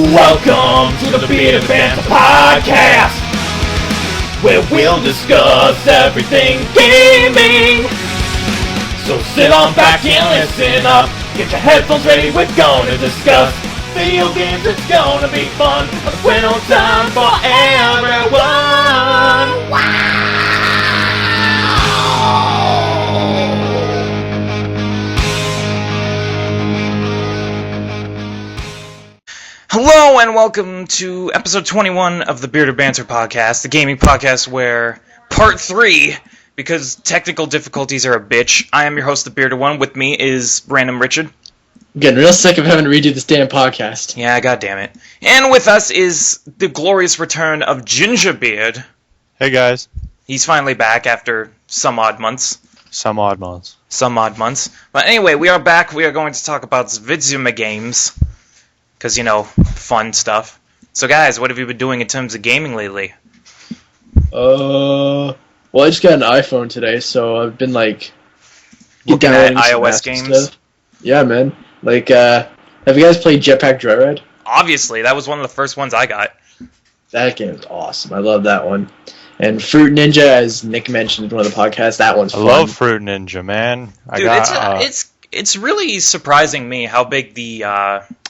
Welcome to the Bearded Banter podcast, where we'll discuss everything gaming. So sit on back and listen up. Get your headphones ready, we're gonna discuss video games, it's gonna be fun. A final time for everyone. Wow! Hello and welcome to episode 21 of the Bearded Banter podcast, the gaming podcast where part 3, because technical difficulties are a bitch. I am your host, the Bearded One. With me is Random Richard. I'm getting real sick of having to redo this damn podcast. Yeah, goddammit. And with us is the glorious return of Gingerbeard. Hey guys. He's finally back after some odd months. Some odd months. But anyway, we are back. We are going to talk about Vidzuma games. Because, you know, fun stuff. So, guys, what have you been doing in terms of gaming lately? Well, I just got an iPhone today, so I've been, like... looking at iOS games? Stuff. Yeah, man. Like, have you guys played Jetpack Joyride? Obviously, that was one of the first ones I got. That game is awesome. I love that one. And Fruit Ninja, as Nick mentioned in one of the podcasts, that one's fun. I love Fruit Ninja, man. Dude, it's really surprising me how big the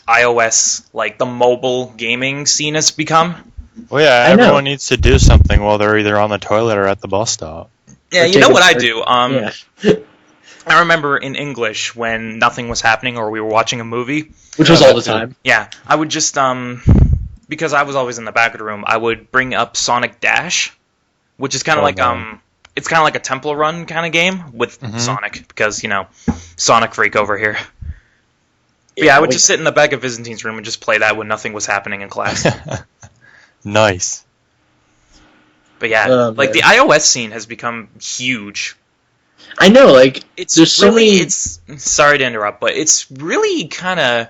iOS, like the mobile gaming scene has become. Well, yeah, everyone needs to do something while they're either on the toilet or at the bus stop. Yeah, you know what I do? I remember in English when nothing was happening or we were watching a movie. Which was all the time. Yeah, I would just, because I was always in the back of the room, I would bring up Sonic Dash, which is kind of it's kind of like a Temple Run kind of game with Sonic, because, you know, Sonic freak over here. Yeah, I would just sit in the back of Byzantine's room and just play that when nothing was happening in class. Nice. But yeah, the iOS scene has become huge. I know, like, there's so many... sorry to interrupt, but it's really kind of...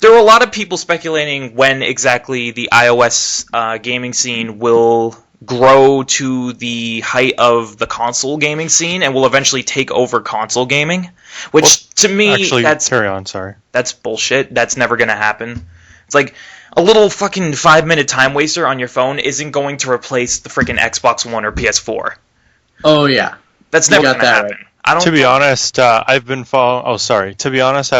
There are a lot of people speculating when exactly the iOS gaming scene will grow to the height of the console gaming scene and will eventually take over console gaming, which to me, carry on, sorry. That's bullshit. That's never going to happen. It's like a little fucking 5-minute time waster on your phone isn't going to replace the freaking Xbox One or PS4. Oh yeah. That's never going to happen. Right. To be honest, I've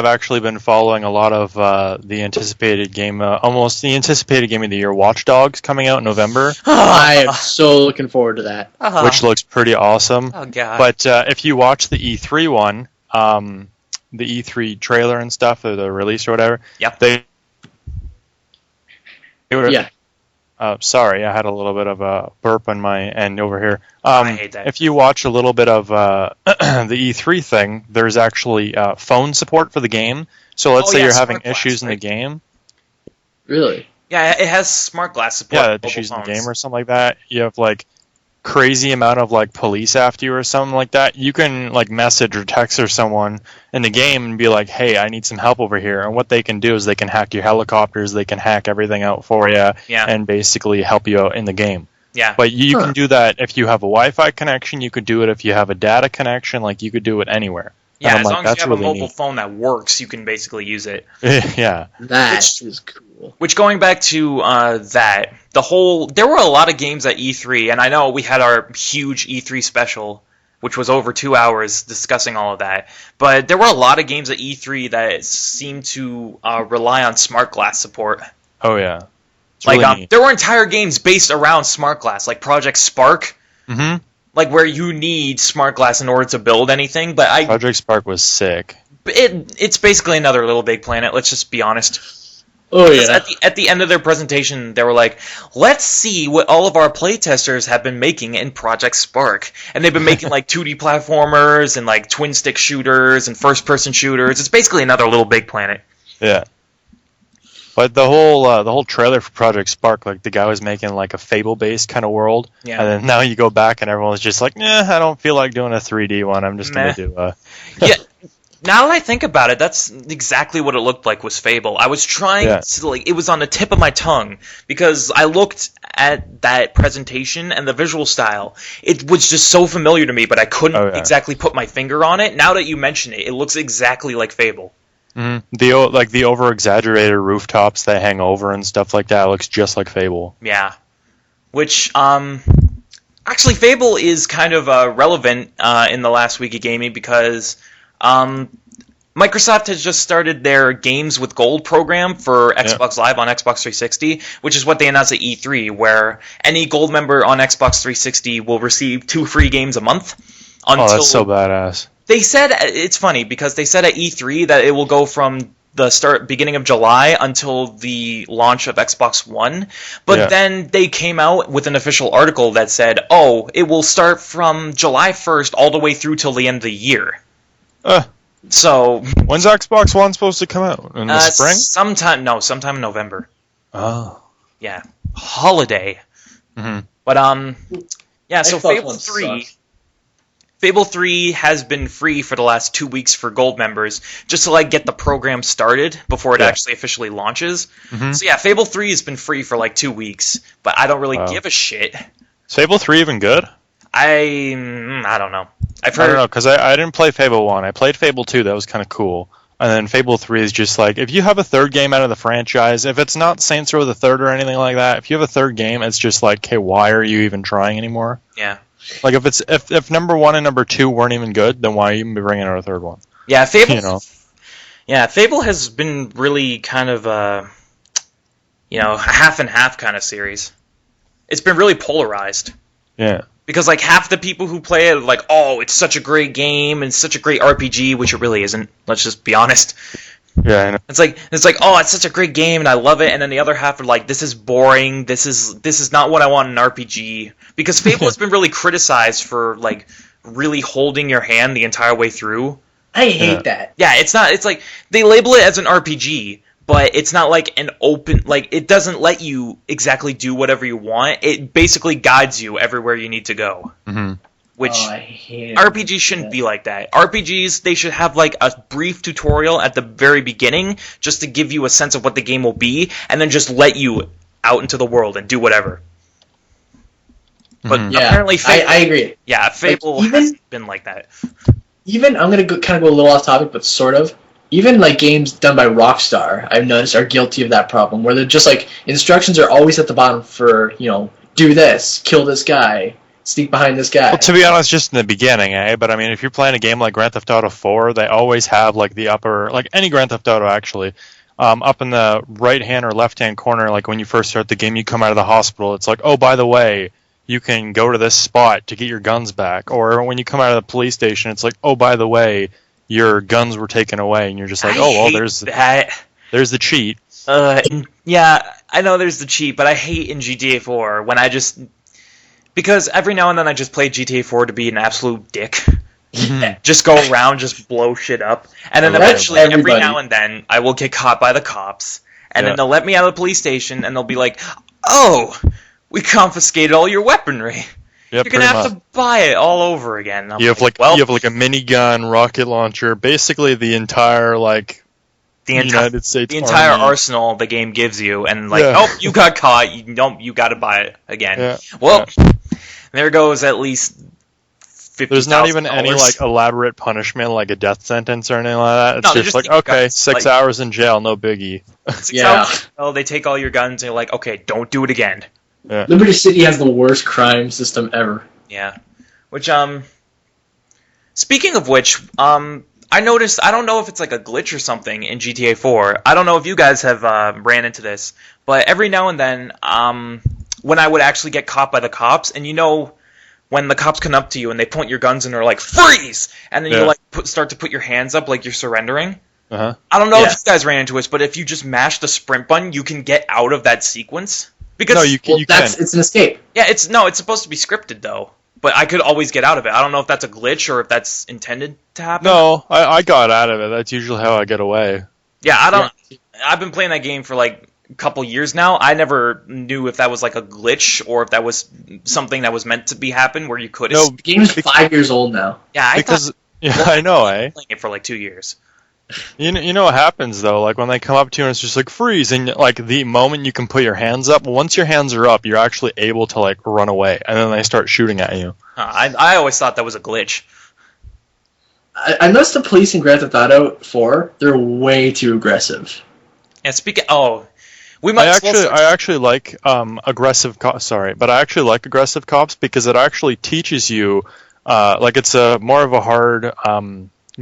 actually been following a lot of the anticipated game, almost the anticipated game of the year, Watch Dogs, coming out in November. I am so looking forward to that. Which looks pretty awesome. Oh, God. But if you watch the E3 one, the E3 trailer and stuff, or the release or whatever, yep. they were... Yeah. Sorry, I had a little bit of a burp on my end over here. I hate that. If you watch a little bit of the E3 thing, there's actually phone support for the game. So let's say you're having issues in the game. Really? Yeah, it has smart glass support. Yeah, issues in the game or something like that. You have like crazy amount of like police after you or something like that. You can like message or text or someone in the game and be like, hey, I need some help over here. And what they can do is they can hack your helicopters, they can hack everything out for you, and basically help you out in the game. Yeah. But you can do that if you have a Wi-Fi connection, you could do it if you have a data connection, like you could do it anywhere. Yeah, as long as you have a mobile phone that works, you can basically use it. Yeah. That is cool. Which, going back to there were a lot of games at E3, and I know we had our huge E3 special, which was over 2 hours discussing all of that, but there were a lot of games at E3 that seemed to rely on smart glass support. Oh, yeah. There were entire games based around smart glass, like Project Spark, like where you need smart glass in order to build anything. But Project Spark was sick. It's basically another Little Big Planet, let's just be honest. Oh, yeah. At the end of their presentation, they were like, let's see what all of our playtesters have been making in Project Spark. And they've been making, like, 2D platformers and, like, twin-stick shooters and first-person shooters. It's basically another Little Big Planet. Yeah. But the whole trailer for Project Spark, like, the guy was making, like, a Fable-based kind of world. Yeah. And then now you go back and everyone's just like, I don't feel like doing a 3D one. I'm just going to do a... Yeah. Now that I think about it, that's exactly what it looked like was Fable. I was trying to, like, it was on the tip of my tongue, because I looked at that presentation and the visual style. It was just so familiar to me, but I couldn't exactly put my finger on it. Now that you mention it, it looks exactly like Fable. The over exaggerated rooftops that hang over and stuff like that looks just like Fable. Yeah. Which actually Fable is kind of relevant in the last week of gaming because Microsoft has just started their Games with Gold program for Xbox Live on Xbox 360, which is what they announced at E3, where any Gold member on Xbox 360 will receive 2 free games a month. Oh, that's so badass. They said, it's funny, because they said at E3 that it will go from the beginning of July until the launch of Xbox One, but then they came out with an official article that said, oh, it will start from July 1st all the way through till the end of the year. So when's Xbox One supposed to come out? In the spring? Sometime in November. Oh. Yeah. Holiday. Mm-hmm. But yeah, so Xbox Fable 3 has been free for the last 2 weeks for Gold members, just to like get the program started before it actually officially launches. Mm-hmm. So yeah, Fable 3 has been free for like 2 weeks, but I don't really give a shit. Is Fable 3 even good? I don't know. I don't know, because I didn't play Fable 1. I played Fable 2, that was kind of cool. And then Fable 3 is just like, if you have a third game out of the franchise, if it's not Saints Row the Third or anything like that, if you have a third game, it's just like, okay, why are you even trying anymore? Yeah. Like, if number 1 and number 2 weren't even good, then why even be bringing out a third one? Yeah, Fable. Yeah, Fable has been really kind of a half and half kind of series. It's been really polarized. Yeah. Because like half the people who play it are like, oh, it's such a great game and such a great RPG, which it really isn't. Let's just be honest. Yeah, I know. It's like, oh, it's such a great game and I love it, and then the other half are like, this is boring. This is not what I want in an RPG. Because Fable has been really criticized for like really holding your hand the entire way through. I hate that. Yeah, it's not. It's like they label it as an RPG, but it's not like an open. Like it doesn't let you exactly do whatever you want. It basically guides you everywhere you need to go. Mm-hmm. Which I hate it. RPGs shouldn't be like that. RPGs, they should have like a brief tutorial at the very beginning just to give you a sense of what the game will be, and then just let you out into the world and do whatever. But apparently, Fable, I agree. Yeah, Fable has been like that. Even I'm gonna kind of go a little off topic, but sort of. Even like games done by Rockstar, I've noticed are guilty of that problem, where they're just like instructions are always at the bottom for do this, kill this guy, sneak behind this guy. Well, to be honest, just in the beginning, But I mean, if you're playing a game like Grand Theft Auto 4, they always have like the upper, like any Grand Theft Auto actually, up in the right hand or left hand corner. Like when you first start the game, you come out of the hospital. It's like, oh, by the way, you can go to this spot to get your guns back. Or when you come out of the police station, it's like, oh, by the way, your guns were taken away, and you're just like, there's the cheat. Yeah, I know there's the cheat, but I hate in GTA 4 when because every now and then I just play GTA 4 to be an absolute dick. Just go around, just blow shit up, and then eventually, every now and then, I will get caught by the cops, and then they'll let me out of the police station, and they'll be like, "Oh, we confiscated all your weaponry. You're gonna have to buy it all over again." You have like a minigun, rocket launcher, basically the entire United States the entire Army. arsenal the game gives you, and oh, you got caught. You got to buy it again. Yeah. Well, there goes at least $50,000. There's not even any elaborate punishment, like a death sentence or anything like that. It's just like, okay, 6 hours in jail, no biggie. 6 hours. Oh, they take all your guns, and you're like, okay, don't do it again. Yeah. Liberty City has the worst crime system ever. Yeah. Which, speaking of which, I noticed, I don't know if it's like a glitch or something in GTA 4. I don't know if you guys have ran into this, but every now and then, when I would actually get caught by the cops, and when the cops come up to you and they point your guns and they're like, freeze! And then you start to put your hands up like you're surrendering. Uh-huh. I don't know if you guys ran into this, but if you just mash the sprint button, you can get out of that sequence. Because you can. It's an escape. Yeah, it's supposed to be scripted though. But I could always get out of it. I don't know if that's a glitch or if that's intended to happen. No, I got out of it. That's usually how I get away. Yeah, I've been playing that game for like a couple years now. I never knew if that was like a glitch or if that was something that was meant to happen where you could. No, the game's 5 years old now. Yeah, I know, I've been playing it for like 2 years. You know what happens though? Like when they come up to you and it's just like freeze, and like the moment you can put your hands up, once your hands are up, you're actually able to like run away, and then they start shooting at you. I always thought that was a glitch. I noticed the police in Grand Theft Auto 4, they're way too aggressive. And we might I actually like aggressive cops. Sorry, but I actually like aggressive cops because it actually teaches you, like it's a more of a hard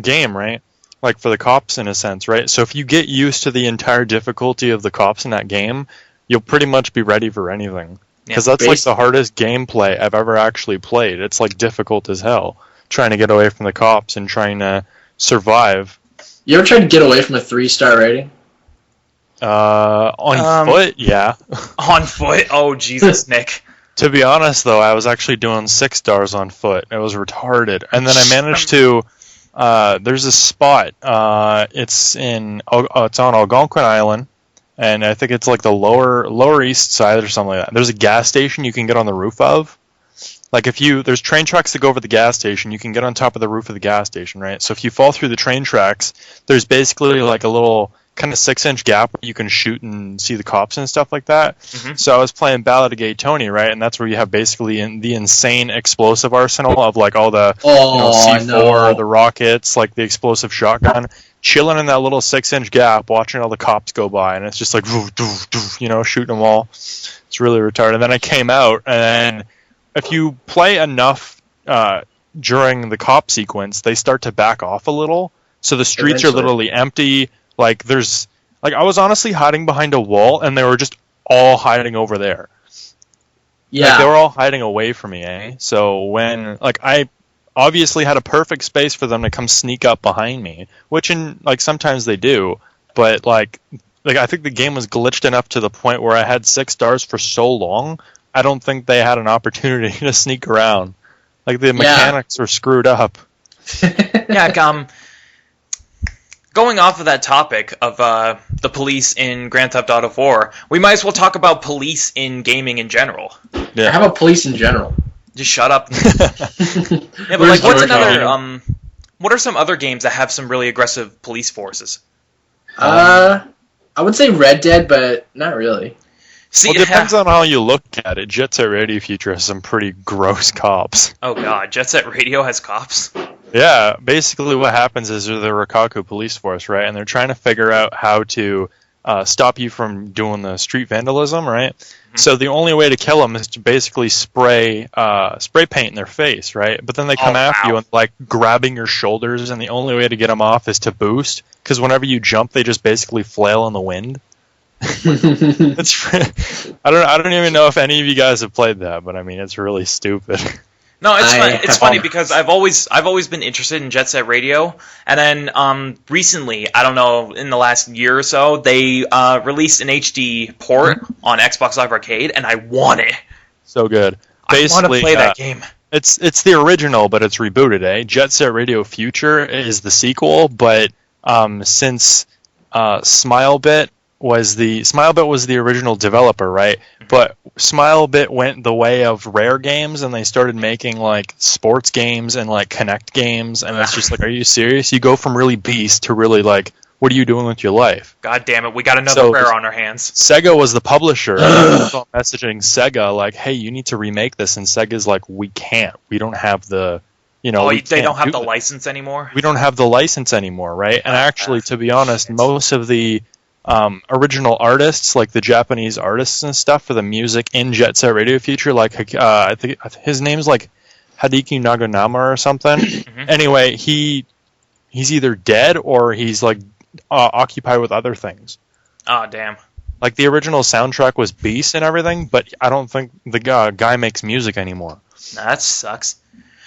game, right? Like for the cops in a sense, right? So if you get used to the entire difficulty of the cops in that game, you'll pretty much be ready for anything. Because that's like the hardest gameplay I've ever actually played. It's like difficult as hell, trying to get away from the cops and trying to survive. You ever tried to get away from a 3-star rating? On foot, yeah. On foot? Oh, Jesus, Nick. To be honest, though, I was actually doing 6 stars on foot. It was retarded. And then I managed to... there's a spot. It's on Algonquin Island, and I think it's like the lower east side or something like that. There's a gas station you can get on the roof of. Like there's train tracks that go over the gas station. You can get on top of the roof of the gas station, right? So if you fall through the train tracks, there's basically like a little kind of 6-inch gap where you can shoot and see the cops and stuff like that. Mm-hmm. So I was playing Ballad of Gay Tony, right? And that's where you have basically the insane explosive arsenal of like all the C4, the rockets, like the explosive shotgun, chilling in that little 6-inch gap, watching all the cops go by, and it's just like, shooting them all. It's really retarded. And then I came out, and if you play enough during the cop sequence, they start to back off a little. So the streets are literally empty. Like I was honestly hiding behind a wall, and they were just all hiding over there. Yeah, like, they were all hiding away from me, eh? So when I obviously had a perfect space for them to come sneak up behind me, which sometimes they do, but like I think the game was glitched enough to the point where I had 6 stars for so long, I don't think they had an opportunity to sneak around. Like the mechanics were screwed up. Yeah, going off of that topic of the police in Grand Theft Auto 4, we might as well talk about police in gaming in general. Yeah. How about police in general? Just shut up. Yeah, but what's another? What are some other games that have some really aggressive police forces? I would say Red Dead, but not really. See, well, it depends on how you look at it. Jet Set Radio Future has some pretty gross cops. Oh god, Jet Set Radio has cops? Yeah, basically what happens is they're the Rikaku police force, right? And they're trying to figure out how to stop you from doing the street vandalism, right? Mm-hmm. So the only way to kill them is to basically spray paint in their face, right? But then they come after you and like grabbing your shoulders, and the only way to get them off is to boost, because whenever you jump, they just basically flail in the wind. I don't even know if any of you guys have played that, but I mean it's really stupid. No, it's funny because I've always been interested in Jet Set Radio, and then recently, I don't know, in the last year or so, they released an HD port on Xbox Live Arcade, and I want it. So good. Basically, I want to play that game. It's the original, but it's rebooted. Jet Set Radio Future is the sequel, but since Smilebit was the original developer, right? But Smilebit went the way of Rare Games, and they started making like sports games and like Connect games, and it's just like, are you serious? You go from really beast to really like, what are you doing with your life? God damn it, we got another Rare on our hands. Sega was the publisher. And messaging Sega like, hey, you need to remake this, and Sega's like, we can't. We don't have the they don't have the license anymore? We don't have the license anymore, right? And actually, to be honest, most of the original artists, like the Japanese artists and stuff for the music in Jet Set Radio Future, like I think his name's like Hideki Naganama or something. Mm-hmm. Anyway, he's either dead or he's like occupied with other things. Oh damn! Like the original soundtrack was beast and everything, but I don't think the guy makes music anymore. That sucks.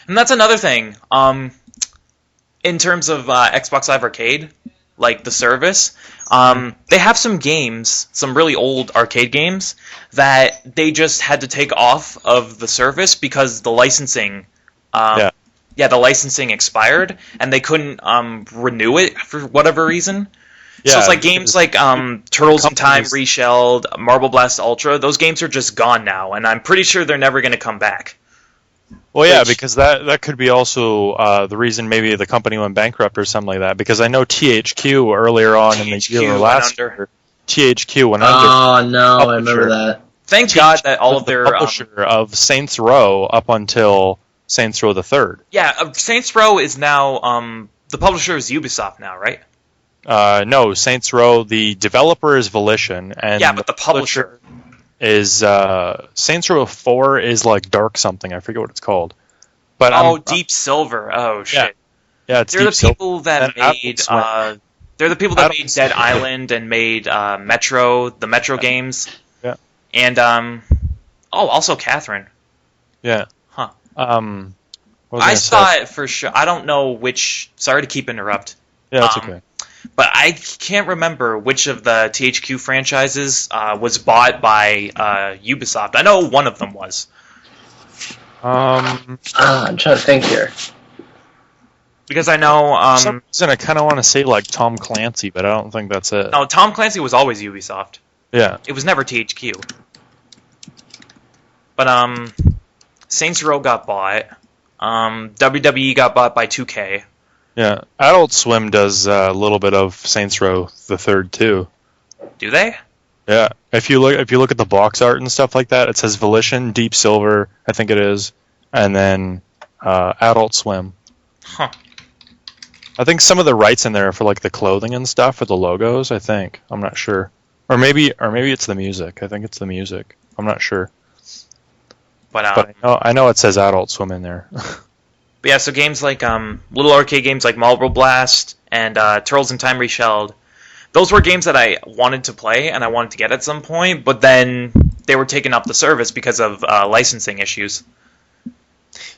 And that's another thing. In terms of Xbox Live Arcade, like the service, they have some games, some really old arcade games, that they just had to take off of the service because the licensing, the licensing expired, and they couldn't renew it for whatever reason. Yeah, so it's like games like Turtles in Time Reshelled, Marble Blast Ultra, those games are just gone now, and I'm pretty sure they're never going to come back. Well, yeah, because that could be also the reason maybe the company went bankrupt or something like that. Because I know THQ earlier on in the year last year, THQ went under. Oh no, I remember that. Thank God that all of their publisher of Saints Row up until Saints Row the Third. Yeah, Saints Row is now the publisher is Ubisoft now, right? No, Saints Row. The developer is Volition, and Yeah, but the publisher is Saints Row 4 is like Dark something. I forget what it's called. But Deep Silver. Oh shit. Yeah, it's They're Deep the Silver. people that And made. Adult They're the people that Adult made Dead Island and made Metro, the Metro games. Yeah. And also Catherine. Yeah. Huh. What was I gonna saw say? it for sure. I don't know which. Sorry to keep interrupt. Yeah, that's okay. But I can't remember which of the THQ franchises was bought by Ubisoft. I know one of them was. I'm trying to think here. Because I know... For some reason, I kind of want to say like Tom Clancy, but I don't think that's it. no, Tom Clancy was always Ubisoft. Yeah. It was never THQ. But Saints Row got bought. WWE got bought by 2K. Yeah. Adult Swim does a little bit of Saints Row the Third too. Do they? Yeah. If you look at the box art and stuff like that, it says Volition, Deep Silver, I think it is, and then Adult Swim. Huh. I think some of the rights in there are for like the clothing and stuff, or the logos. I think I'm not sure, or maybe it's the music. I think it's the music. I'm not sure, But I know it says Adult Swim in there. But yeah, so games like little arcade games like Marlboro Blast and Turtles in Time Reshelled, those were games that I wanted to play and I wanted to get at some point, but then they were taken off the service because of licensing issues.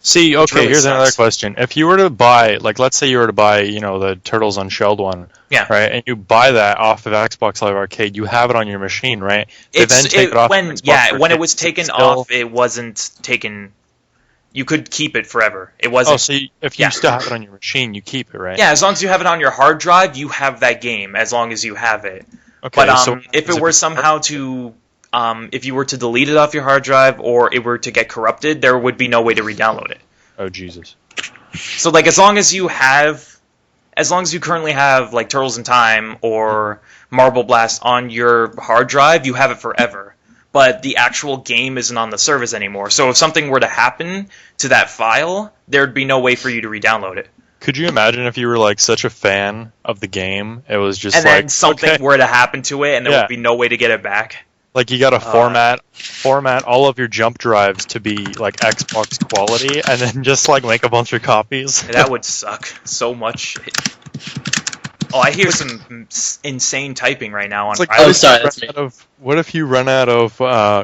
See, okay, really here's another sucks. question. If you were to buy, like, let's say you were to buy, the Turtles Unshelled one, Yeah. right, and you buy that off of Xbox Live Arcade, you have it on your machine, right? They then take it off when of Xbox when it Arcade, was taken still- off, it wasn't taken. You could keep it forever. It wasn't. Oh, so if you Yeah. still have it on your machine, you keep it, right? Yeah, as long as you have it on your hard drive, you have that game. As long as you have it. Okay, But so if it were somehow to, if you were to delete it off your hard drive or it were to get corrupted, there would be no way to re-download it. Oh, Jesus. So like as long as you currently have like Turtles in Time or Marble Blast on your hard drive, you have it forever. But the actual game isn't on the service anymore. So if something were to happen to that file, there'd be no way for you to re-download it. Could you imagine if you were, like, such a fan of the game, it was just And like, then something okay, were to happen to it and there Yeah. would be no way to get it back. like, you gotta format all of your jump drives to be, like, Xbox quality, and then just, like, make a bunch of copies? That would suck so much. Oh, I hear some insane typing right now on It's like, Riley. Oh, sorry, that's me. what if you run out of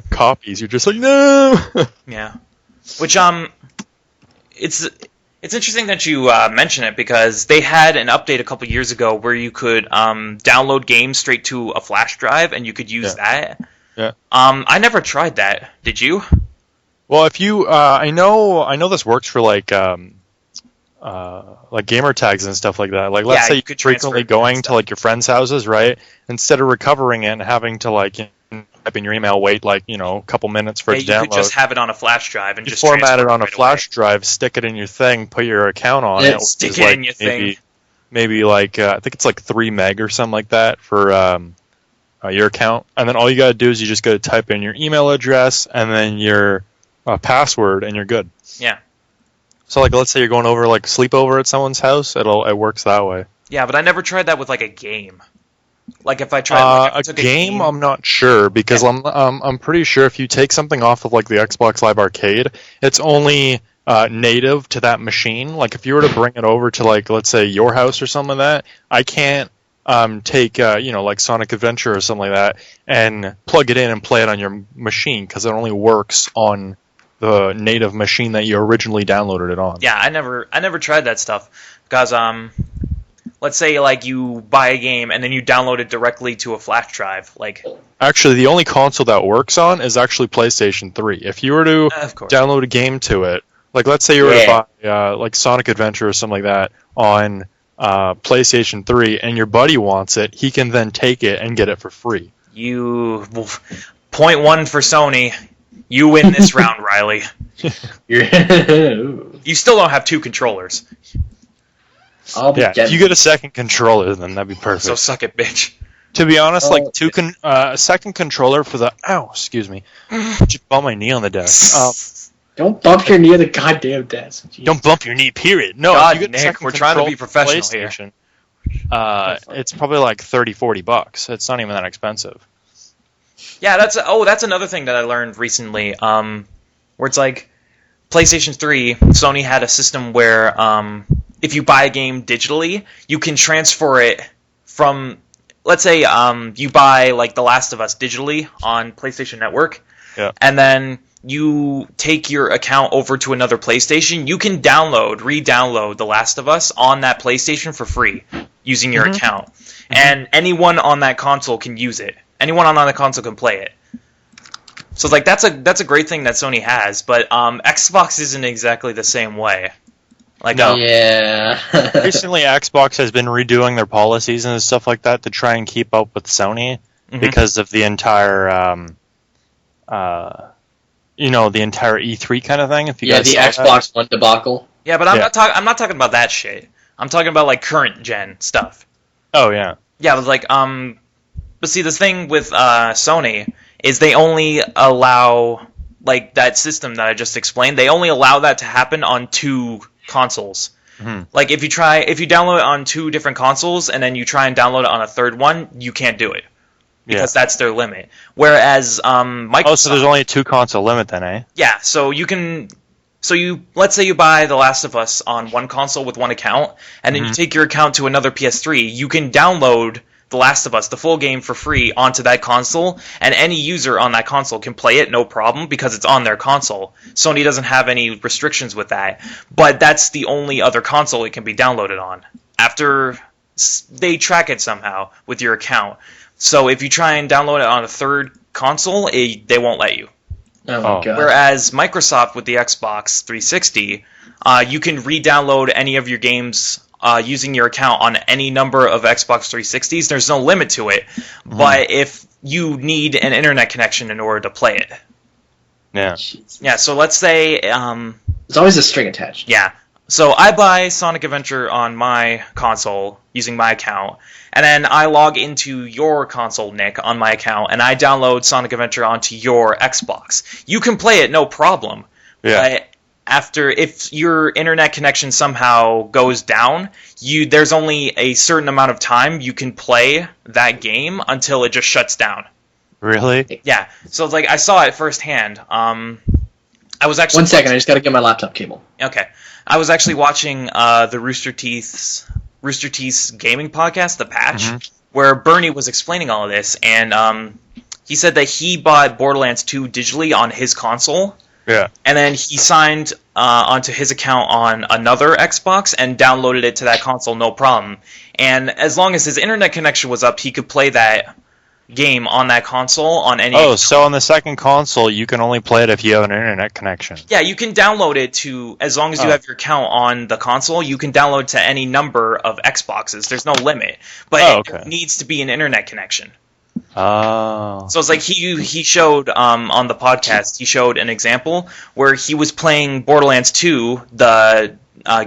copies? You're just like, no! Yeah. Which, it's interesting that you mention it because they had an update a couple years ago where you could download games straight to a flash drive and you could use that. Yeah. I never tried that. Did you? Well, if you, I know this works for like gamer tags and stuff like that. Like, let's Yeah, say you you're could transfer frequently it and going to stuff. like your friends' houses, right? Instead of recovering it and having to like type in your email, wait like a couple minutes for Yeah, it to you download. could just have it on a flash drive and You just format transfer it on a right flash away. drive, stick it in your thing, put your account on Yeah, it. which stick is it like in your thing. Maybe like I think it's like 3 meg or something like that for your account, and then all you gotta do is you just gotta type in your email address and then your password, and you're good. Yeah. So like, let's say you're going over like sleepover at someone's house, it works that way. Yeah, but I never tried that with like a game. Like if I tried like, if I A took game, I'm not sure because I'm pretty sure if you take something off of like the Xbox Live Arcade, it's only native to that machine. Like if you were to bring it over to like, let's say your house or something like that, I can't take like Sonic Adventure or something like that and plug it in and play it on your machine because it only works on the native machine that you originally downloaded it on. Yeah, I never tried that stuff because let's say like you buy a game and then you download it directly to a flash drive. Like Actually, the only console that works on is actually PlayStation 3. If you were to of course. download a game to it, like let's say you were to buy like Sonic Adventure or something like that on PlayStation 3 and your buddy wants it, he can then take it and get it for free. Point one for Sony. You win this round, Riley. You still don't have two controllers, I'll be Yeah, if getting you get a second controller, then that'd be perfect. so suck it, bitch. To be honest, like Oh. a second controller for the excuse me, just bump my knee on the desk. Don't bump your knee at the goddamn desk. Jeez. Don't bump your knee, period. No, God, if you get Nick, second we're trying to be control professional here. PlayStation, it's probably like $30-$40. It's not even that expensive. Yeah, that's another thing that I learned recently. Where it's like PlayStation 3, Sony had a system where if you buy a game digitally, you can transfer it from, let's say you buy like The Last of Us digitally on PlayStation Network, and then you take your account over to another PlayStation, you can re-download The Last of Us on that PlayStation for free using your account. And anyone on that console can use it. Anyone on that console can play it. So like that's a great thing that Sony has, but Xbox isn't exactly the same way. Like Yeah. Recently, Xbox has been redoing their policies and stuff like that to try and keep up with Sony because of the entire the entire E3 kind of thing. If you guys the saw Xbox One debacle. Yeah, but I'm not talking about that shit. I'm talking about like current gen stuff. Oh yeah. Yeah, but like but see the thing with Sony is they only allow like that system that I just explained. They only allow that to happen on 2 consoles. Like if you download it on 2 different consoles and then you try and download it on a third one, you can't do it. Because that's their limit. Whereas Microsoft... Oh, so there's only a 2 console limit then, eh? Yeah, so you can... So let's say you buy The Last of Us on one console with one account, and then you take your account to another PS3, you can download The Last of Us, the full game, for free onto that console, and any user on that console can play it, no problem, because it's on their console. Sony doesn't have any restrictions with that, but that's the only other console it can be downloaded on. After they track it somehow with your account. So if you try and download it on a third console, they won't let you. Oh my god. Whereas Microsoft with the Xbox 360, you can re-download any of your games using your account on any number of Xbox 360s. There's no limit to it, but if you need an internet connection in order to play it. Yeah. Jeez. Yeah, so let's say... There's always a string attached. Yeah. So I buy Sonic Adventure on my console using my account, and then I log into your console, Nick, on my account, and I download Sonic Adventure onto your Xbox. You can play it, no problem. Yeah. But if your internet connection somehow goes down, there's only a certain amount of time you can play that game until it just shuts down. Really? Yeah. So like I saw it firsthand. I was actually... One second, I just gotta get my laptop cable. Okay. I was actually watching the Rooster Teeth's gaming podcast, The Patch, where Bernie was explaining all of this, and he said that he bought Borderlands 2 digitally on his console, Yeah. and then he signed onto his account on another Xbox and downloaded it to that console, no problem. And as long as his internet connection was up, he could play that game on that console on any... Oh, so on the second console, you can only play it if you have an internet connection. Yeah, you can download it to, as long as you have your account on the console, you can download to any number of Xboxes. There's no limit. But it needs to be an internet connection. Oh. So it's like he showed, on the podcast, he showed an example where he was playing Borderlands 2, the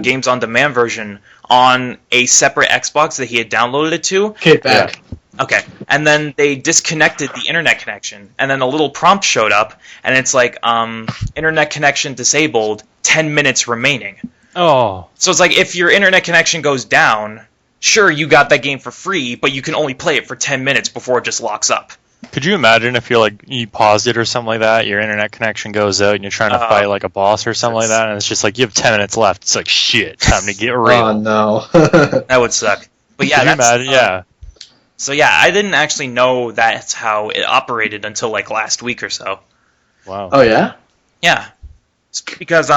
games on demand version, on a separate Xbox that he had downloaded it to. Okay, back. Yeah. Okay, and then they disconnected the internet connection, and then a little prompt showed up, and it's like, internet connection disabled, 10 minutes remaining. Oh. So it's like, if your internet connection goes down, sure, you got that game for free, but you can only play it for 10 minutes before it just locks up. Could you imagine if you pause it or something like that, your internet connection goes out, and you're trying to fight like a boss or something like that, and it's just like, you have 10 minutes left. It's like, shit, time to get real. Oh, no. That would suck. But yeah, Could you imagine? Yeah. So yeah, I didn't actually know that's how it operated until like last week or so. Wow. Oh, yeah? Yeah. Because,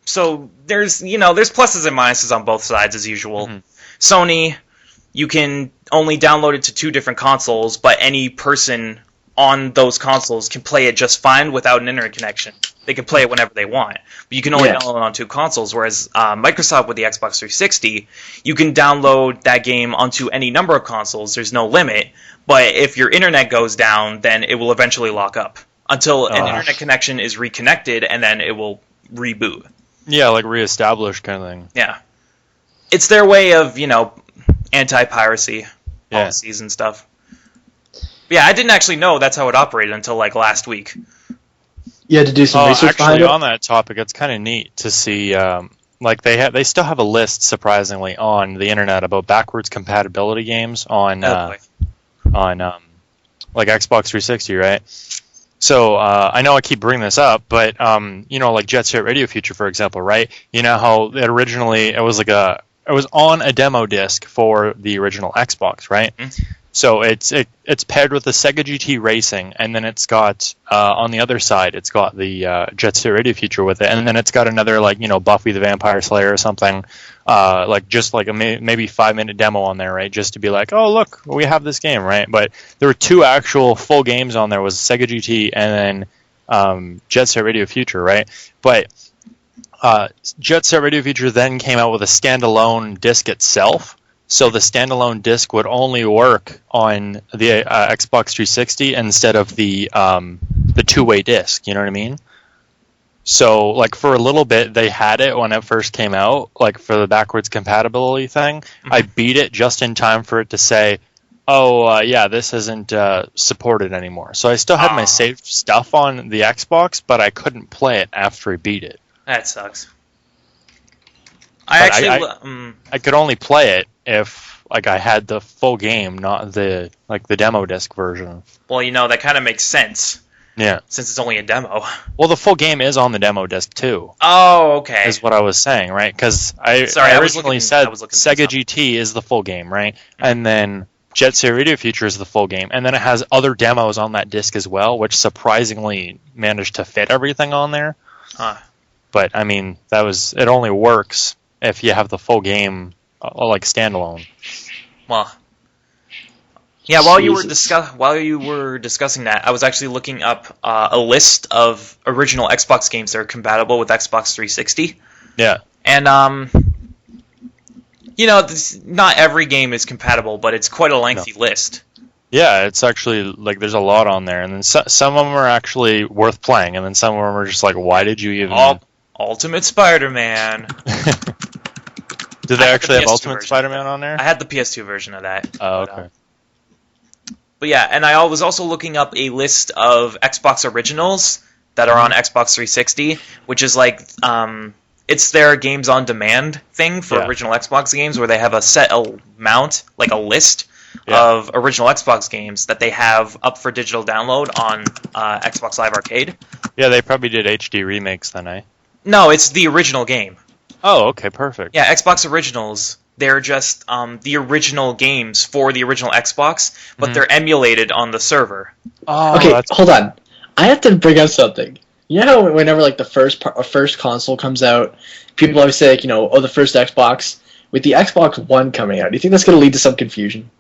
so there's pluses and minuses on both sides as usual. Sony, you can only download it to 2 different consoles, but any person on those consoles can play it just fine without an internet connection. They can play it whenever they want. But you can only download it on 2 consoles, whereas Microsoft with the Xbox 360, you can download that game onto any number of consoles. There's no limit. But if your internet goes down, then it will eventually lock up until an internet connection is reconnected, and then it will reboot. Yeah, like reestablished kind of thing. Yeah. It's their way of, anti-piracy policies and stuff. But yeah, I didn't actually know that's how it operated until like last week. You had to do some research behind actually, it? on that topic, it's kind of neat to see. Like they still have a list, surprisingly, on the internet about backwards compatibility games on like Xbox 360, right? So I know I keep bringing this up, but like Jet Set Radio Future, for example, right? You know how it was on a demo disc for the original Xbox, right? Mm-hmm. So it's paired with the Sega GT Racing, and then it's got on the other side it's got the Jet Set Radio Future with it, and then it's got another Buffy the Vampire Slayer or something, just like a maybe 5-minute demo on there, right? Just to be like, oh look, we have this game, right? But there were 2 actual full games on there, was Sega GT and then Jet Set Radio Future, right? But Jet Set Radio Future then came out with a standalone disc itself. So the standalone disc would only work on the Xbox 360 instead of the 2-way disc. You know what I mean? So like for a little bit they had it when it first came out, like for the backwards compatibility thing. Mm-hmm. I beat it just in time for it to say, "Oh this isn't supported anymore." So I still had my saved stuff on the Xbox, but I couldn't play it after I beat it. That sucks. I could only play it if I had the full game, not the demo disc version. Well, that kind of makes sense. Yeah. Since it's only a demo. Well, the full game is on the demo disc too. Oh, okay. Is what I was saying, right? Because I originally said Sega GT is the full game, right? Mm-hmm. And then Jet Set Radio Future is the full game, and then it has other demos on that disc as well, which surprisingly managed to fit everything on there. Huh. But I mean, it only works if you have the full game, standalone. Well, yeah. While you were discussing that, I was actually looking up a list of original Xbox games that are compatible with Xbox 360. Yeah. And not every game is compatible, but it's quite a lengthy list. Yeah, it's actually there's a lot on there, and then some of them are actually worth playing, and then some of them are just why did you even? Ultimate Spider-Man. Did they actually have Ultimate Spider-Man on there? I had the PS2 version of that. Oh, okay. But yeah, and I was also looking up a list of Xbox originals that are on Xbox 360, which is it's their games on demand thing for original Xbox games, where they have a set amount, a list of original Xbox games that they have up for digital download on Xbox Live Arcade. Yeah, they probably did HD remakes then, eh? No, it's the original game. Oh, okay, perfect. Yeah, Xbox Originals, they're just the original games for the original Xbox, but they're emulated on the server. Oh, okay, hold on. I have to bring up something. You know how whenever the first console comes out, people always say the first Xbox. With the Xbox One coming out, do you think that's going to lead to some confusion?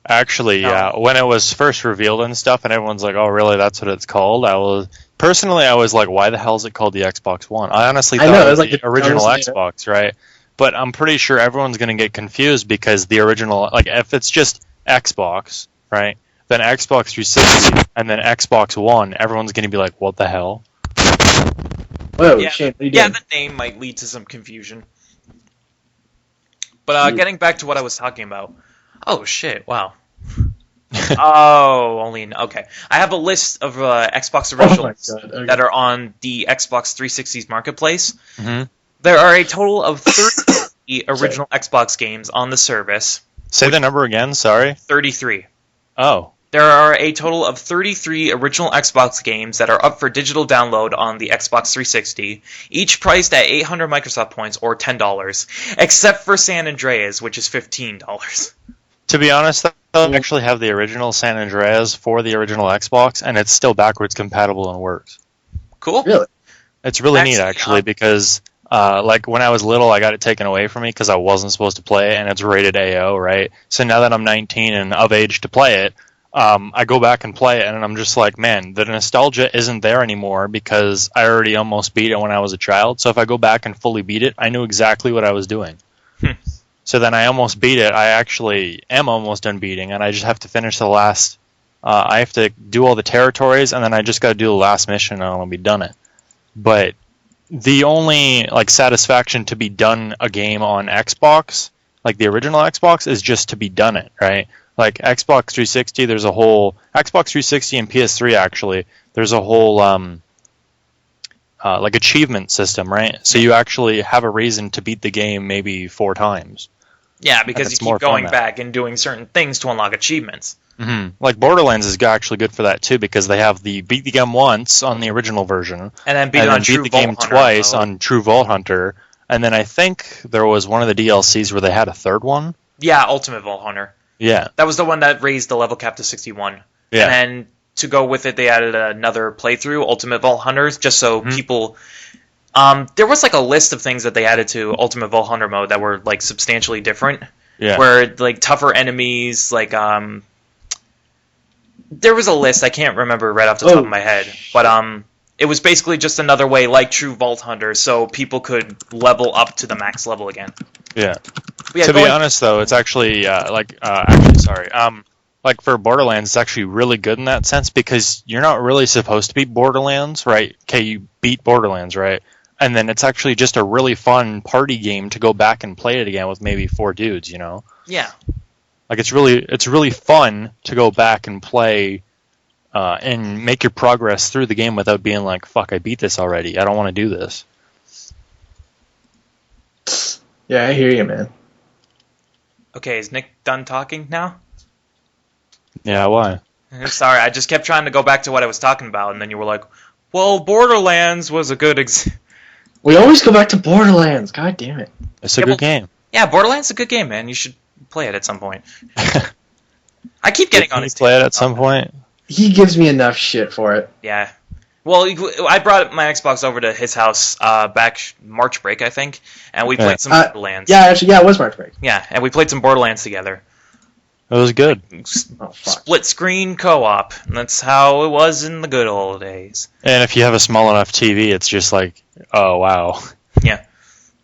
Actually, yeah. When it was first revealed and stuff, and everyone's like, "Oh, really? That's what it's called?" I was like, "Why the hell is it called the Xbox One?" I honestly thought it was the original Xbox, right? But I'm pretty sure everyone's going to get confused because the original, if it's just Xbox, right? Then Xbox 360 and then Xbox One, everyone's going to be like, "What the hell?" Whoa, Shane, what are you doing? The name might lead to some confusion. But getting back to what I was talking about. Oh shit! Wow. Okay. I have a list of Xbox originals that are on the Xbox 360's marketplace. Mm-hmm. There are a total of 30 original Xbox games on the service. Say the number again. Sorry. 33. Oh. There are a total of 33 original Xbox games that are up for digital download on the Xbox 360, each priced at 800 Microsoft points or $10, except for San Andreas, which is $15. To be honest, I actually have the original San Andreas for the original Xbox, and it's still backwards compatible and works. Cool. Really? It's really neat, actually, because when I was little, I got it taken away from me because I wasn't supposed to play it, and it's rated AO, right? So now that I'm 19 and of age to play it, I go back and play it, and I'm just like, man, the nostalgia isn't there anymore because I already almost beat it when I was a child. So if I go back and fully beat it, I knew exactly what I was doing. So then I almost beat it. I actually am almost done beating, and I just have to finish the last... I have to do all the territories, and then I just got to do the last mission, and I'll be done it. But the only satisfaction to be done a game on Xbox, the original Xbox, is just to be done it, right? Xbox 360, there's a whole... Xbox 360 and PS3, actually, there's a whole like achievement system, right? So you actually have a reason to beat the game maybe 4 times. Yeah, because you it's more keep going fun back and doing certain things to unlock achievements. Like Borderlands is actually good for that too, because they have the beat the game once on the original version, And then beat the game twice on True Vault Hunter, and then I think there was one of the DLCs where they had a third one. Yeah, Ultimate Vault Hunter. Yeah, That was the one that raised the level cap to 61. yeah. And then to go with it, they added another playthrough, Ultimate Vault Hunters, just so people... there was like a list of things that they added to Ultimate Vault Hunter mode that were like substantially different. Yeah. Where like tougher enemies, like there was a list, I can't remember right off the top of my head, but it was basically just another way, like True Vault Hunter, so people could level up to the max level again. Yeah. But yeah, To be honest, though, it's actually like for Borderlands, it's actually really good in that sense, because you're not really supposed to beat Borderlands, right? Okay, you beat Borderlands, right? And then it's actually just a really fun party game to go back and play it again with maybe 4 dudes, you know? Yeah. Like it's really fun to go back and play and make your progress through the game without being like, fuck, I beat this already. I don't want to do this. Yeah, I hear you, man. Okay, is Nick done talking now? Yeah, why? Sorry, I just kept trying to go back to what I was talking about, and then you were like, well, Borderlands was a good We always go back to Borderlands. God damn it. It's a good game. Yeah, Borderlands is a good game, man. You should play it at some point. I keep getting on his play it at some point. He gives me enough shit for it. Yeah. Well, I brought my Xbox over to his house back March break, I think, and we played some Borderlands. Yeah, actually, it was March break. Yeah, and we played some Borderlands together. It was good. Split screen co-op. And that's how it was in the good old days. And if you have a small enough TV, it's just like, oh, wow. Yeah.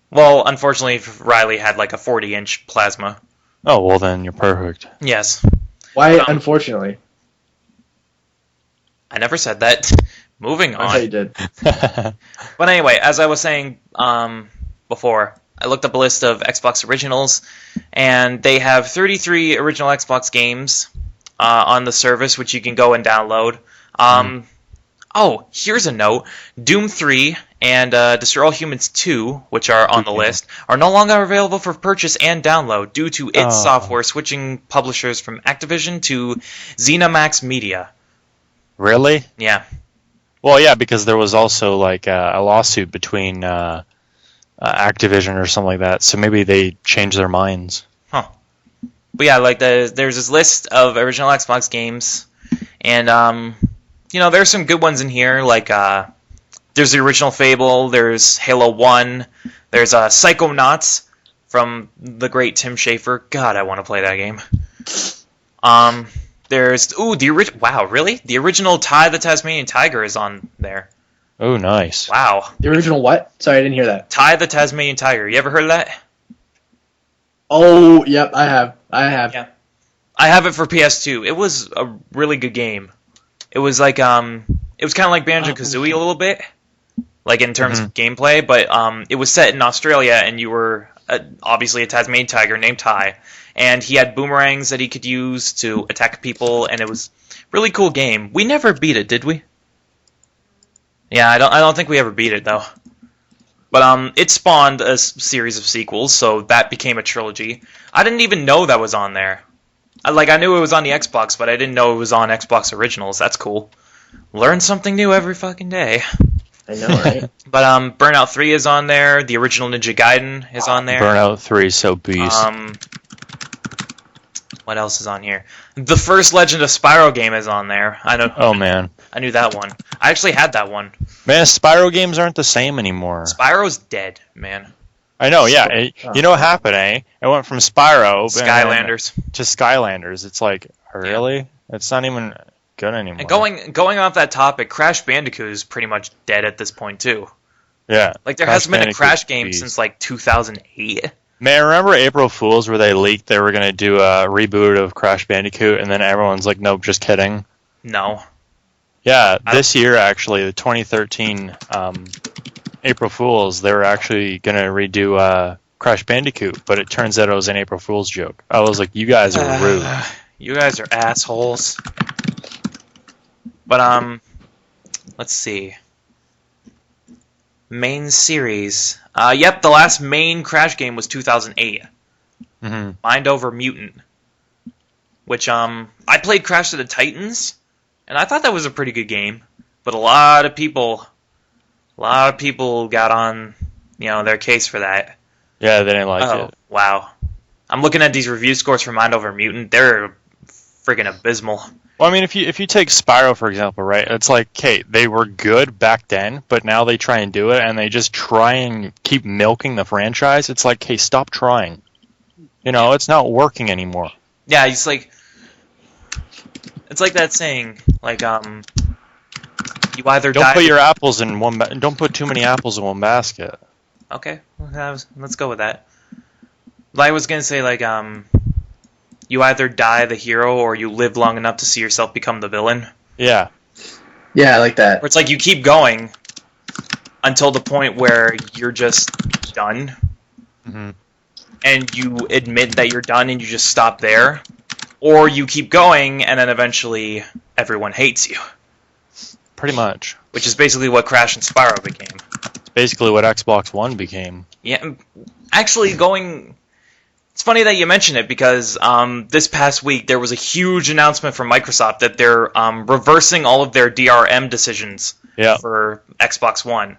Well, unfortunately, Riley had like a 40-inch plasma. Oh, well, then you're perfect. Yes. Why, unfortunately? I never said that. Moving on. I thought you did. But anyway, as I was saying before, I looked up a list of Xbox originals, and they have 33 original Xbox games on the service, which you can go and download. Oh, here's a note. Doom 3 and Destroy All Humans 2, which are on the list, are no longer available for purchase and download due to id Software switching publishers from Activision to ZeniMax Media. Really? Yeah. Well, yeah, because there was also like a lawsuit between Activision or something like that, so maybe they changed their minds. Huh. But yeah, like there's this list of original Xbox games, and there's some good ones in here. Like there's the original Fable, there's Halo 1, there's Psychonauts from the great Tim Schafer. God, I want to play that game. There's wow, really? The original Ty the Tasmanian Tiger is on there. Oh, nice. Wow. The original what? Sorry, I didn't hear that. Ty the Tasmanian Tiger. You ever heard of that? Oh, yep, I have. Yeah. I have it for PS2. It was a really good game. It was like it was kind of like Banjo-Kazooie a little bit, like in terms of gameplay, but it was set in Australia, and you were obviously a Tasmanian tiger named Ty, and he had boomerangs that he could use to attack people, and it was a really cool game. We never beat it, did we? Yeah, I don't think we ever beat it though. But it spawned a series of sequels, so that became a trilogy. I didn't even know that was on there. I knew it was on the Xbox, but I didn't know it was on Xbox Originals. That's cool. Learn something new every fucking day. I know, right? But Burnout 3 is on there. The original Ninja Gaiden is on there. Burnout 3 is so beast. What else is on here? The first Legend of Spyro game is on there. I know. Oh, man. I knew that one. I actually had that one. Man, Spyro games aren't the same anymore. Spyro's dead, man. I know, yeah. You know what happened, eh? It went from Spyro Skylanders to Skylanders. It's like, really? It's not even good anymore. And going off that topic, Crash Bandicoot is pretty much dead at this point too. Yeah. Like there hasn't been a Crash game since like 2008. Man, remember April Fools where they leaked they were going to do a reboot of Crash Bandicoot, and then everyone's like, nope, just kidding. No. Yeah, this year actually, the 2013 April Fools, they were actually going to redo Crash Bandicoot, but it turns out it was an April Fool's joke. I was like, you guys are rude. You guys are assholes. But let's see. Main series. Yep, the last main Crash game was 2008. Mm-hmm. Mind Over Mutant. Which, I played Crash to the Titans, and I thought that was a pretty good game. But a lot of people got on, their case for that. Yeah, they didn't like it. Wow. I'm looking at these review scores for Mind Over Mutant. They're friggin' abysmal. Well, I mean, if you take Spyro, for example, right? It's like, okay, they were good back then, but now they try and do it, and they just try and keep milking the franchise. It's like, hey, stop trying. It's not working anymore. Yeah, it's like that saying, like, you either Don't die... put your apples in one. Don't put too many apples in one basket. Okay, let's go with that. I was gonna say, like, you either die the hero or you live long enough to see yourself become the villain. Yeah. Yeah, I like that. Or it's like you keep going until the point where you're just done. Mm-hmm. And you admit that you're done and you just stop there. Or you keep going and then eventually everyone hates you. Pretty much. Which is basically what Crash and Spyro became. It's basically what Xbox One became. Yeah, actually It's funny that you mention it because this past week there was a huge announcement from Microsoft that they're reversing all of their DRM decisions for Xbox One.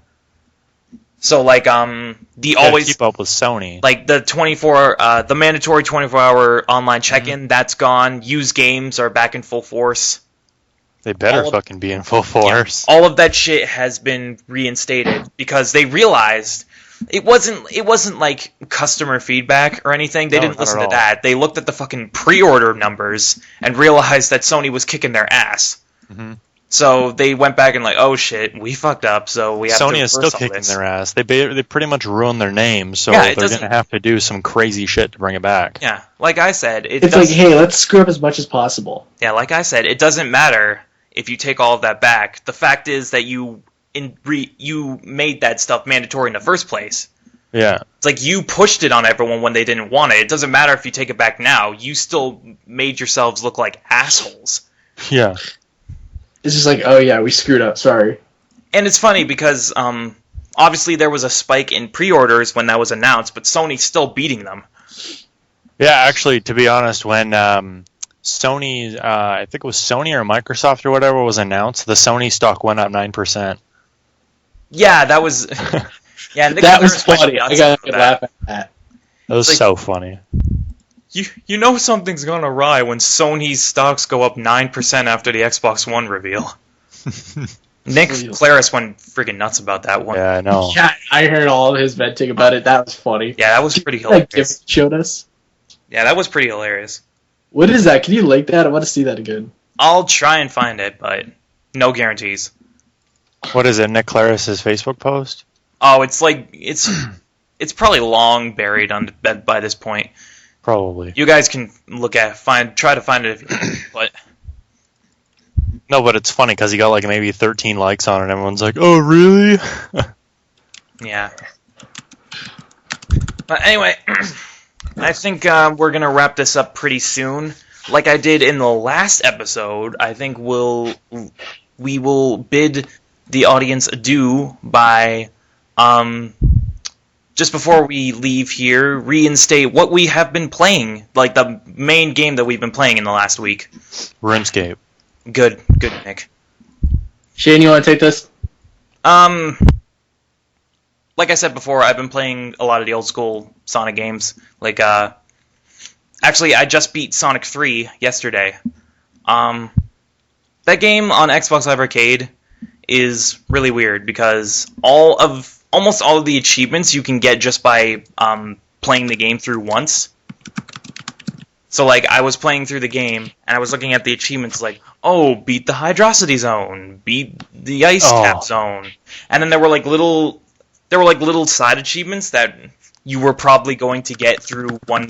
So like keep up with Sony. Like the mandatory 24-hour online check-in, that's gone. Used games are back in full force. They better fucking be in full force. Yeah, all of that shit has been reinstated because they realized it wasn't like customer feedback or anything. They didn't listen to that. They looked at the fucking pre-order numbers and realized that Sony was kicking their ass. Mm-hmm. So they went back and like, oh shit, we fucked up. So we have to Sony is still kicking their ass. They pretty much ruined their name, so they're gonna have to do some crazy shit to bring it back. Yeah, like I said, it's like, hey, let's screw up as much as possible. Yeah, like I said, it doesn't matter if you take all of that back. The fact is that you made that stuff mandatory in the first place. Yeah. It's like you pushed it on everyone when they didn't want it. It doesn't matter if you take it back now. You still made yourselves look like assholes. Yeah. It's just like, oh yeah, we screwed up, sorry. And it's funny because obviously there was a spike in pre-orders when that was announced, but Sony's still beating them. Yeah, actually, to be honest, when Sony, I think it was Sony or Microsoft or whatever was announced, the Sony stock went up 9%. Yeah, that was... Yeah, that was funny. I got to laugh at that. That was so funny. You know something's gone awry when Sony's stocks go up 9% after the Xbox One reveal. Nick Claris went friggin' nuts about that one. Yeah, I know. Yeah, I heard all of his venting about it. That was funny. Yeah, that was pretty hilarious. Showed us. Yeah, that was pretty hilarious. What is that? Can you link that? I want to see that again. I'll try and find it, but no guarantees. What is it? Nick Claris's Facebook post? Oh, it's like it's probably long buried by this point. Probably. You guys can try to find it if you want, but no, but it's funny because he got like maybe 13 likes on it and everyone's like, "Oh, really?" Yeah. But anyway, I think we're going to wrap this up pretty soon. Like I did in the last episode, I think we will bid the audience adieu by just before we leave here, reinstate what we have been playing, like the main game that we've been playing in the last week. RuneScape. Good, Nick. Shane, you want to take this? Like I said before, I've been playing a lot of the old school Sonic games. Like, actually, I just beat Sonic 3 yesterday. That game on Xbox Live Arcade is really weird because almost all of the achievements you can get just by playing the game through once. So, like, I was playing through the game, and I was looking at the achievements like, oh, beat the Hydrocity Zone, beat the Ice Cap Zone. And then there were little side achievements that you were probably going to get through one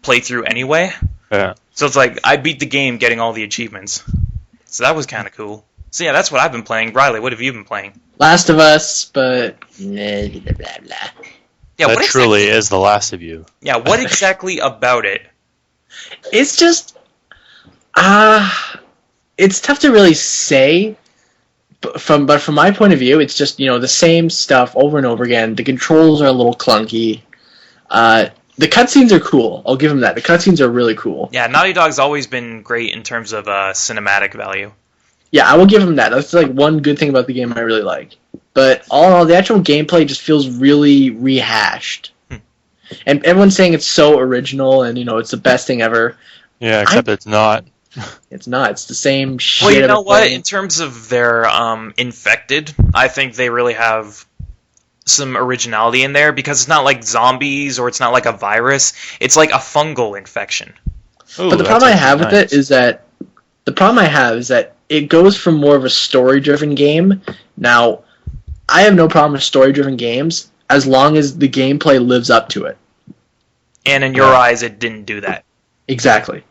playthrough anyway. Yeah. So it's like, I beat the game getting all the achievements. So that was kind of cool. So yeah, that's what I've been playing. Riley, what have you been playing? Last of Us, but blah, blah, blah, blah. Yeah, that truly is The Last of You. Yeah, what exactly about it? It's just... it's tough to really say, But from my point of view, it's just the same stuff over and over again. The controls are a little clunky. The cutscenes are cool. I'll give them that. The cutscenes are really cool. Yeah, Naughty Dog's always been great in terms of cinematic value. Yeah, I will give them that. That's like one good thing about the game I really like. But all in all, the actual gameplay just feels really rehashed. And everyone's saying it's so original and it's the best thing ever. Yeah, except it's not. It's not. It's the same shit. Well, you know what? In terms of their infected, I think they really have some originality in there because it's not like zombies or it's not like a virus. It's like a fungal infection. Ooh, but the problem I have with it is that it goes from more of a story-driven game. Now, I have no problem with story-driven games as long as the gameplay lives up to it. And in your eyes, it didn't do that. Exactly.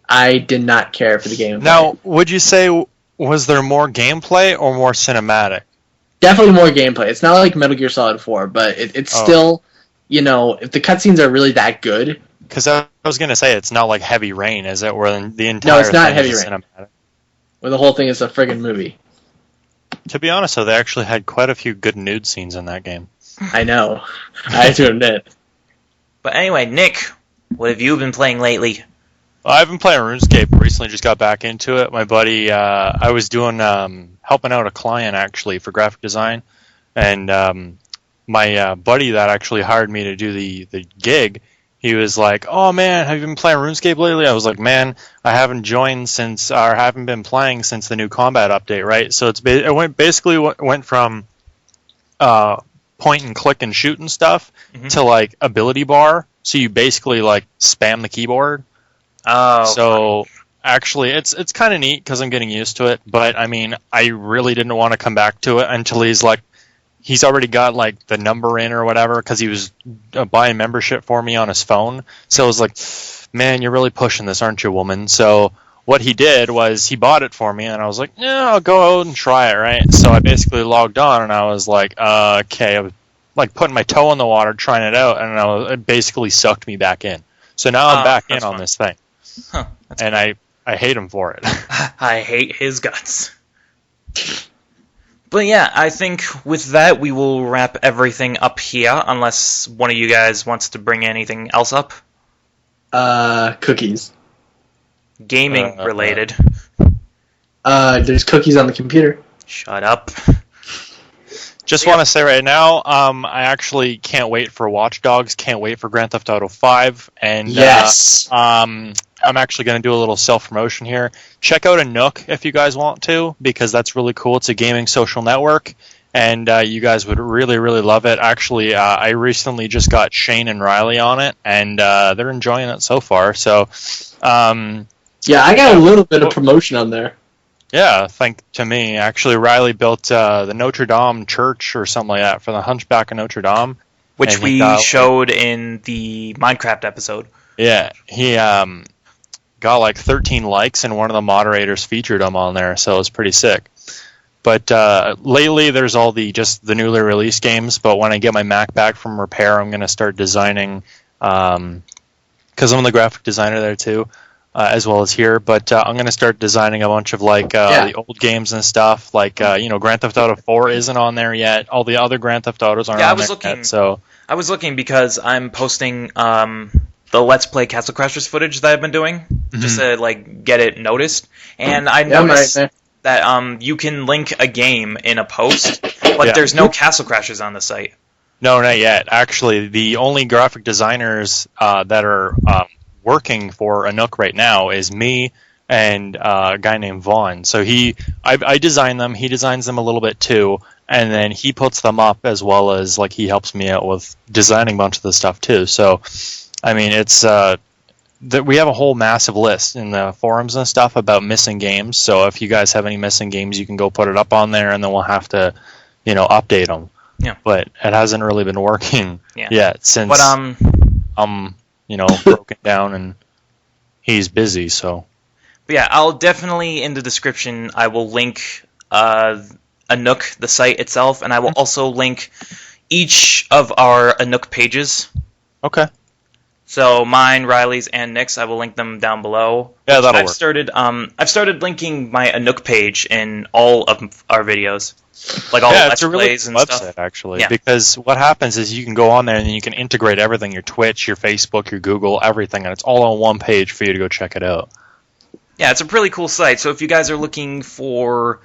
I did not care for the gameplay. Now, would you say was there more gameplay or more cinematic? Definitely more gameplay. It's not like Metal Gear Solid 4, but it's still, if the cutscenes are really that good. Because I was going to say, it's not like Heavy Rain, is it? Where the entire No, it's not thing Heavy is Rain. cinematic. Where the whole thing is a friggin' movie. To be honest, though, they actually had quite a few good nude scenes in that game. I know. I have to admit. But anyway, Nick, what have you been playing lately? Well, I've been playing RuneScape. Recently just got back into it. My buddy, I was doing, helping out a client, actually, for graphic design. And my buddy that actually hired me to do the gig, he was like, "Oh man, have you been playing RuneScape lately?" I was like, "Man, I haven't haven't been playing since the new combat update, right?" So basically went from point and click and shoot and stuff to like ability bar. So you basically like spam the keyboard. Oh, so actually, it's kind of neat because I'm getting used to it. But I mean, I really didn't want to come back to it until he's already got like the number in or whatever because he was buying membership for me on his phone. So I was like, man, you're really pushing this, aren't you, woman? So what he did was he bought it for me, and I was like, yeah, I'll go out and try it, right? So I basically logged on, and I was like, okay, I was like putting my toe in the water, trying it out, and it basically sucked me back in. So now I'm back in on this thing. Huh, and I hate him for it. I hate his guts. But yeah, I think with that we will wrap everything up here, unless one of you guys wants to bring anything else up. Cookies. Gaming related. There's cookies on the computer. Shut up. Just want to say right now, I actually can't wait for Watch Dogs, can't wait for Grand Theft Auto 5, and yes. I'm actually going to do a little self-promotion here. Check out a Nook if you guys want to, because that's really cool. It's a gaming social network, and you guys would really, really love it. Actually, I recently just got Shane and Riley on it, and they're enjoying it so far. So, yeah, I got a little bit of promotion on there. Yeah, to me. Actually, Riley built the Notre Dame church or something like that for the Hunchback of Notre Dame. Which we showed in the Minecraft episode. Yeah, he got like 13 likes, and one of the moderators featured him on there, so it was pretty sick. But lately, there's all the newly released games, but when I get my Mac back from repair, I'm going to start designing, because I'm the graphic designer there too. As well as here, but I'm going to start designing a bunch of the old games and stuff. Like Grand Theft Auto 4 isn't on there yet. All the other Grand Theft Autos aren't on there yet. So I was looking because I'm posting the Let's Play Castle Crashers footage that I've been doing just to get it noticed. And I noticed that you can link a game in a post, but there's no Castle Crashers on the site. No, not yet. Actually, the only graphic designers that are working for a Nook right now is me and a guy named Vaughn. So I design them, he designs them a little bit too, and then he puts them up as well as he helps me out with designing a bunch of the stuff too. So I mean, it's we have a whole massive list in the forums and stuff about missing games. So if you guys have any missing games, you can go put it up on there, and then we'll have to update them. Yeah. But it hasn't really been working yet since broken down and he's busy, so. But yeah, I'll definitely, in the description, I will link a Nook, the site itself, and I will also link each of our Nook pages. Okay. So mine, Riley's, and Nick's, I will link them down below. Yeah, that'll I've work. I've started linking my Anook page in all of our videos, like all Yeah, the it's a Let's really Plays good and website, stuff. actually. Yeah. Because what happens is you can go on there and then you can integrate everything, your Twitch, your Facebook, your Google, everything, and it's all on one page for you to go check it out. Yeah, it's a really cool site. So if you guys are looking for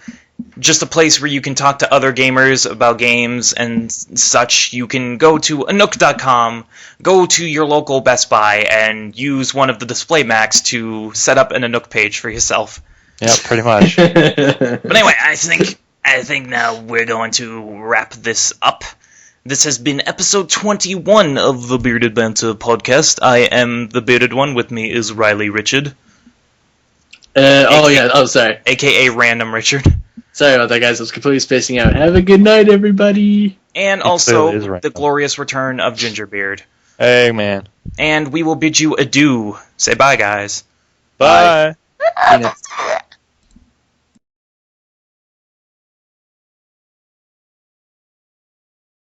just a place where you can talk to other gamers about games and such, you can go to Anook.com, go to your local Best Buy, and use one of the display Macs to set up an Anook page for yourself. Yeah, pretty much. But anyway, I think now we're going to wrap this up. This has been episode 21 of the Bearded Banter podcast. I am the Bearded One. With me is Riley Richard. Sorry. AKA Random Richard. Sorry about that, guys. I was completely spacing out. Have a good night, everybody. And It also clearly is random. the glorious return of Gingerbeard. Hey, man. And we will bid you adieu. Say bye, guys. Bye. Peanuts.